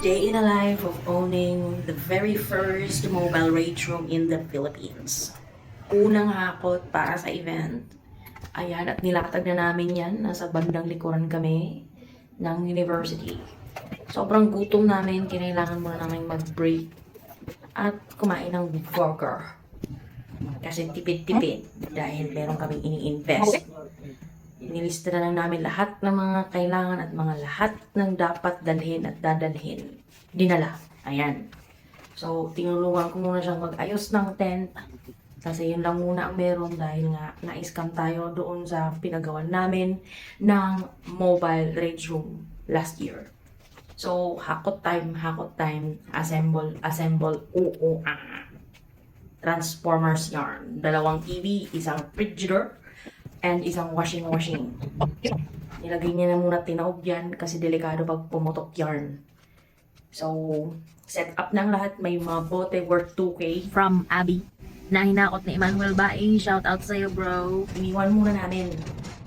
Day in a life of owning the very first mobile rage room in the Philippines. Unang hakot para sa event. Ayan, at nilatag na namin yan. Nasa bandang likuran kami ng university. Sobrang gutom namin, kinailangan muna namin mag-break at kumain ng burger. Kasi tipid-tipid dahil meron kaming ini-invest. Nilista na lang namin lahat ng mga kailangan at mga lahat ng dapat dalhin at dadalhin. Dinala. Ayan. So, tinulungan ko muna siyang mag-ayos ng tent. Kasi yun lang muna ang meron dahil nga na-scam tayo doon sa pinagawan namin ng mobile rage room last year. So, hakot time, assemble, Transformers yarn. 2 TV, isang frigidaire, and isang washing. Nilagay niya na muna tinaob yan kasi delikado pag pumutok yarn. So, set up ng lahat. May mga bote worth 2K. From Abby. Na hinakot ni Emmanuel Bae. Shout out sa'yo, bro. Iniwan muna namin.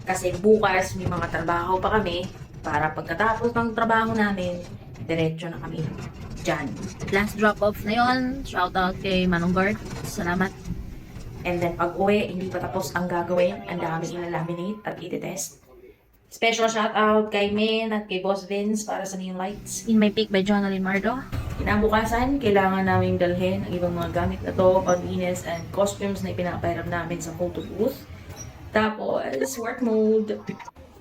Kasi bukas may mga trabaho pa kami para pagkatapos ng trabaho namin, diretso na kami dyan. Last drop-off na yon. Shout out kay Manong Bart. Salamat. And then pag uwi, hindi pa tapos ang gagawin. Ang dami ilalaminate at itetest. Special shout out kay Min at kay Boss Vince para sa neon lights. In my pick by Jonalyn Mardo. Kinabukasan, kailangan naming dalhin ang ibang mga gamit na to, panlinis and costumes na ipinapahiram namin sa photo booth. Tapos, work mode.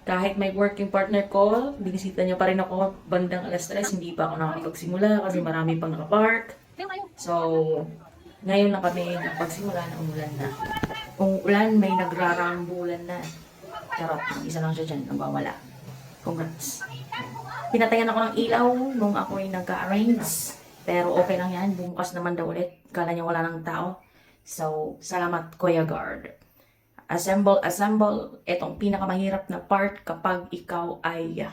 Kahit may working partner ko, binisita niya pa rin ako bandang alas 3. Hindi pa ako nakapagsimula kasi marami pang nakapark. So, ngayon na kami nagpagsimula ng umulan na. Kung ulan, may nagrarambulan na. Charot, isa lang siya dyan, nagwawala. Congrats. Pinatayan ako ng ilaw nung ako ay nag-arrange. Pero okay lang yan, bumukas naman daw ulit. Kala niya wala ng tao. So, salamat Kuya Guard. Assemble. Itong pinakamahirap na part kapag ikaw ay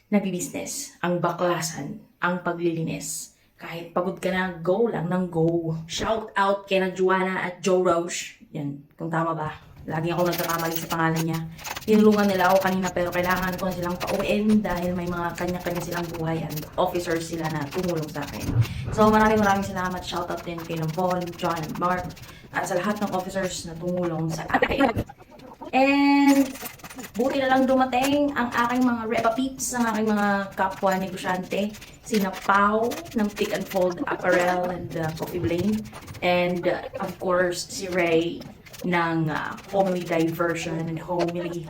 nagbi-business. Ang baklasan, ang paglilinis. Kahit pagod ka na, go lang ng go. Shout out kay na Joanna at Joe Roche. Yan, kung tama ba. Lagi ako nagkakamali sa pangalan niya. Tinulungan nila ako kanina pero kailangan ko silang pauwiin dahil may mga kanya-kanya silang buhay and officers sila na tumulong sa akin. So maraming salamat. Shout out din kay Paul, John, and Mark at sa lahat ng officers na tumulong sa akin. And buti na lang dumating ang aking mga Reba Peeps, ang aking mga kapwa negosyante. Sina Pao ng Pick and Fold Apparel and Coffee Blame. And of course, si Ray ng Homely Diversion and Homely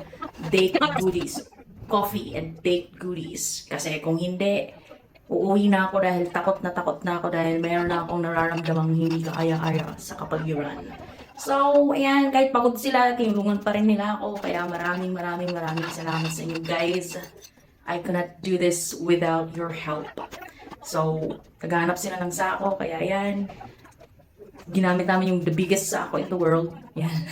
Baked Goodies. Coffee and baked goodies. Kasi kung hindi, uuwi na ako dahil takot na ako dahil mayroon na akong nararamdamang hindi kaya-kaya sa kapaligiran. So, ayan, kahit pagod sila, tinulungan pa rin nila ako. Kaya maraming salamat sa inyo guys. I cannot do this without your help. So, naghahanap sila ng sako, kaya ayan. Ginamit namin yung the biggest sako in the world. Yan.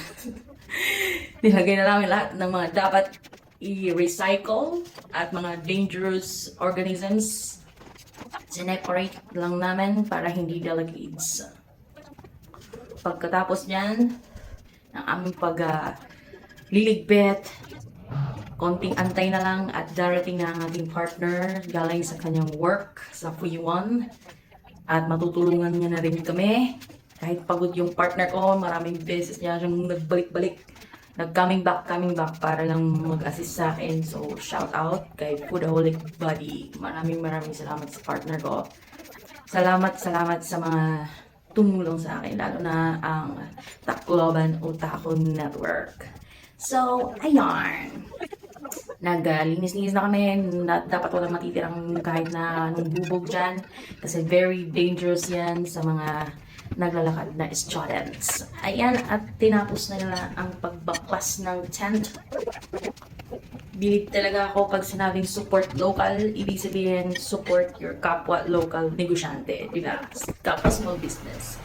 Nilagay na namin lahat ng mga dapat i-recycle at mga dangerous organisms. Sineparate lang namin para hindi delegates. Pagkatapos niyan, ng aming liligpit, konting antay na lang at darating na ang ating partner galing sa kanyang work sa Fuyuan. At matutulungan niya na rin kami. Kahit pagod yung partner ko, maraming beses niya siyang nagbalik-balik. Nag-coming back para lang mag-assist sa akin. So, shout out kay Foodaholic Buddy. Maraming salamat sa partner ko. Salamat sa mga tumulong sa akin, lalo na ang Tacloban Otaku Network. So, ayun. Naglinis-linis na kami. Dapat walang matitirang kahit na anong bubog dyan. Kasi very dangerous yan sa mga naglalakad na students. Ayan, at tinapos na nila ang pagbaklas ng tent. Bilib talaga ako pag sinabing support local, ibig sabihin support your kapwa local negosyante, diba? Kapwa small business.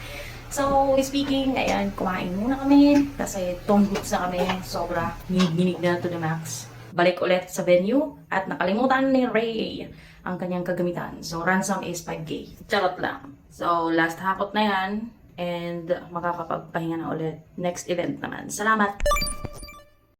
So, speaking, ayan, kumain muna kami kasi tonggoods na kami, sobra, ginig na to the max. Balik ulit sa venue at nakalimutan ni Ray ang kanyang kagamitan. So, ransom is 5K. Charot lang. So, last hakot na yan and makakapagpahinga na ulit. Next event naman. Salamat!